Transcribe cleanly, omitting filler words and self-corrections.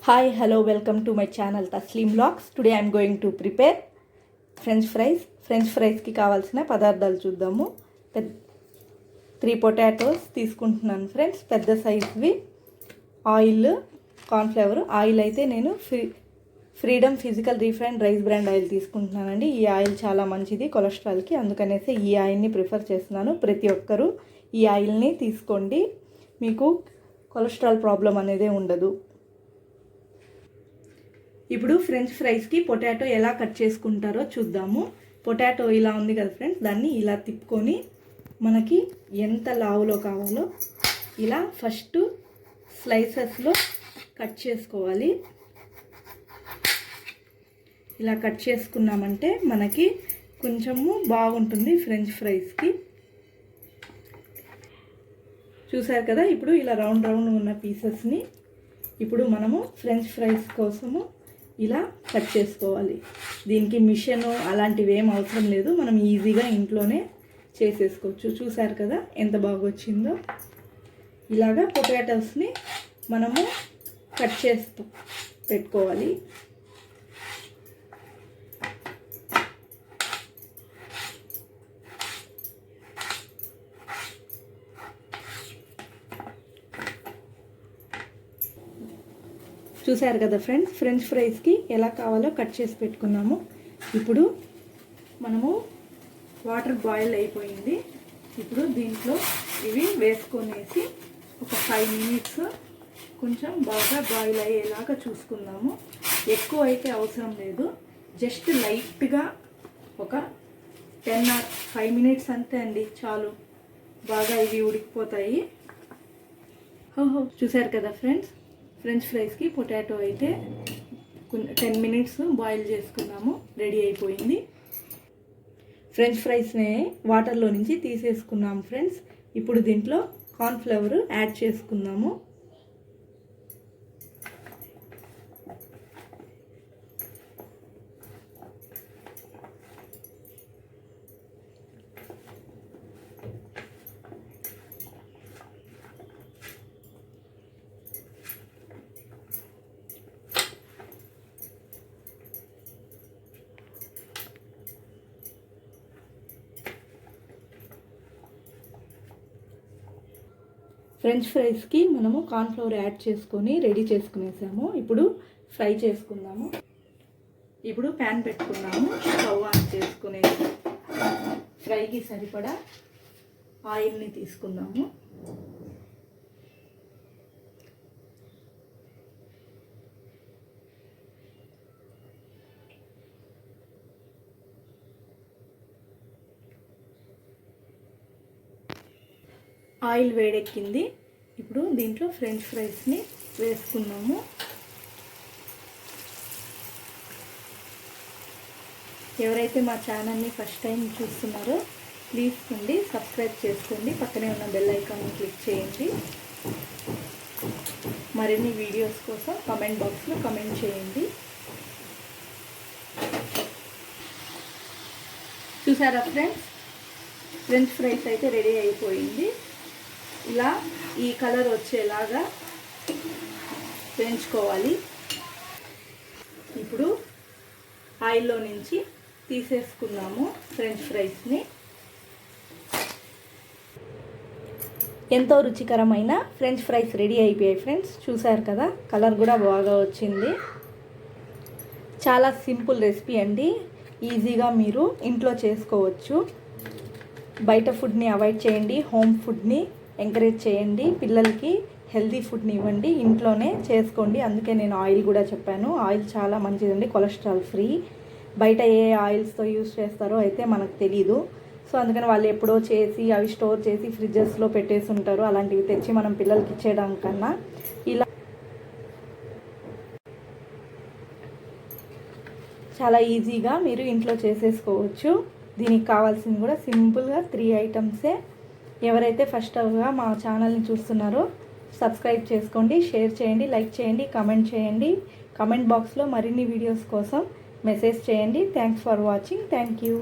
Hi, hello, welcome to my channel Taslim Vlogs. Today I am going to prepare French fries. French fries ki kavalsina padarthalu chuddaamu. 3 potatoes తీసుకుంటున్నాను friends, పెద్ద సైజ్వి. Oil, corn flower. Oil అయితే నేను freedom physical refined rice bran oil తీసుకుంటున్నానండి. ఈ oil చాలా మంచిది కొలెస్ట్రాల్కి, అందుకనేసి ఈ ఆయిల్ని ప్రిఫర్ చేస్తున్నాను. ప్రతి ఒక్కరూ ఈ ఆయిల్ని తీసుకోండి, మీకు కొలెస్ట్రాల్ ప్రాబ్లం అనేదే ఉండదు. ఇప్పుడు ఫ్రెంచ్ ఫ్రైస్కి పొటాటో ఎలా కట్ చేసుకుంటారో చూద్దాము. పొటాటో ఇలా ఉంది కదా ఫ్రెండ్స్, దాన్ని ఇలా తిప్పుకొని మనకి ఎంత లావులో కావాలో ఇలా ఫస్ట్ స్లైసెస్లో కట్ చేసుకోవాలి. ఇలా కట్ చేసుకున్నామంటే మనకి కొంచెము బాగుంటుంది ఫ్రెంచ్ ఫ్రైస్కి. చూసారు కదా, ఇప్పుడు ఇలా రౌండ్ రౌండ్ ఉన్న పీసెస్ని ఇప్పుడు మనము ఫ్రెంచ్ ఫ్రైస్ కోసము ఇలా కట్ చేసుకోవాలి. దీనికి మిషన్ అలాంటివి ఏం అవసరం లేదు, మనం ఈజీగా ఇంట్లోనే చేసేసుకోవచ్చు. చూసారు కదా ఎంత బాగా వచ్చిందో. ఇలాగా పొటాటోస్ని మనము కట్ చేస్తూ పెట్టుకోవాలి. చూసారు కదా ఫ్రెండ్స్, ఫ్రెంచ్ ఫ్రైస్కి ఎలా కావాలో కట్ చేసి పెట్టుకున్నాము. ఇప్పుడు మనము వాటర్ బాయిల్ అయిపోయింది. ఇప్పుడు దీంట్లో ఇవి వేసుకొనేసి ఒక 5 minutes కొంచెం బాగా బాయిల్ అయ్యేలాగా చూసుకుందాము. ఎక్కువ అయితే అవసరం లేదు, జస్ట్ లైట్గా ఒక 10 or 5 minutes అంతే అండి, చాలు. బాగా ఇవి ఉడికిపోతాయి. చూసారు కదా ఫ్రెండ్స్, ఫ్రెంచ్ ఫ్రైస్కి పొటాటో అయితే 10 minutes బాయిల్ చేసుకున్నాము, రెడీ అయిపోయింది. ఫ్రెంచ్ ఫ్రైస్ని వాటర్లో నుంచి తీసేసుకున్నాము ఫ్రెండ్స్. ఇప్పుడు దీంట్లో కార్న్ ఫ్లవర్ యాడ్ చేసుకుందాము. ఫ్రెంచ్ ఫ్రైస్కి మనము కార్న్ ఫ్లవర్ యాడ్ చేసుకొని రెడీ చేసుకునేసాము. ఇప్పుడు ఫ్రై చేసుకుందాము. ఇప్పుడు ప్యాన్ పెట్టుకున్నాము, స్టవ్ ఆన్ చేసుకునేసి ఫ్రైకి సరిపడా ఆయిల్ని తీసుకుందాము. ఆయిల్ వేడెక్కింది. ఇప్పుడు దీంట్లో ఫ్రెంచ్ ఫ్రైస్ని వేసుకున్నాము. ఎవరైతే మా ఛానల్ని ఫస్ట్ టైం చూస్తున్నారో ప్లీజ్ అండి సబ్స్క్రైబ్ చేసుకోండి, పక్కనే ఉన్న బెల్ ఐకాన్ని క్లిక్ చేయండి. మరిన్ని వీడియోస్ కోసం కామెంట్ బాక్స్లో కామెంట్ చేయండి. చూసారా ఫ్రెండ్స్, ఫ్రెంచ్ ఫ్రైస్ అయితే రెడీ అయిపోయింది. ఇలా ఈ కలర్ వచ్చేలాగా వేయించుకోవాలి. ఇప్పుడు ఆయిల్లో నుంచి తీసేసుకున్నాము ఫ్రెంచ్ ఫ్రైస్ని. ఎంతో రుచికరమైన ఫ్రెంచ్ ఫ్రైస్ రెడీ అయిపోయాయి ఫ్రెండ్స్. చూసారు కదా, కలర్ కూడా బాగా వచ్చింది. చాలా సింపుల్ రెసిపీ అండి, ఈజీగా మీరు ఇంట్లో చేసుకోవచ్చు. బయట ఫుడ్ని అవాయిడ్ చేయండి, హోమ్ ఫుడ్ని ఎంకరేజ్ చేయండి. పిల్లలకి హెల్తీ ఫుడ్ని ఇవ్వండి, ఇంట్లోనే చేసుకోండి. అందుకే నేను ఆయిల్ కూడా చెప్పాను. ఆయిల్ చాలా మంచిదండి, కొలెస్ట్రాల్ ఫ్రీ. బయట ఏ ఆయిల్స్తో యూస్ చేస్తారో అయితే మనకు తెలీదు. సో అందుకని వాళ్ళు ఎప్పుడో చేసి అవి స్టోర్ చేసి ఫ్రిడ్జెస్లో పెట్టేసి ఉంటారు. అలాంటివి తెచ్చి మనం పిల్లలకి ఇచ్చేయడం కన్నా ఇలా చాలా ఈజీగా మీరు ఇంట్లో చేసేసుకోవచ్చు. దీనికి కావాల్సింది కూడా సింపుల్గా 3 ఐటమ్సే. ఎవరైతే ఫస్ట్గా మా ఛానల్ని చూస్తున్నారో సబ్స్క్రైబ్ చేసుకోండి, షేర్ చేయండి, లైక్ చేయండి, కామెంట్ చేయండి. కామెంట్ బాక్స్లో మరిన్ని వీడియోస్ కోసం మెసేజ్ చేయండి. Thanks for watching. Thank you.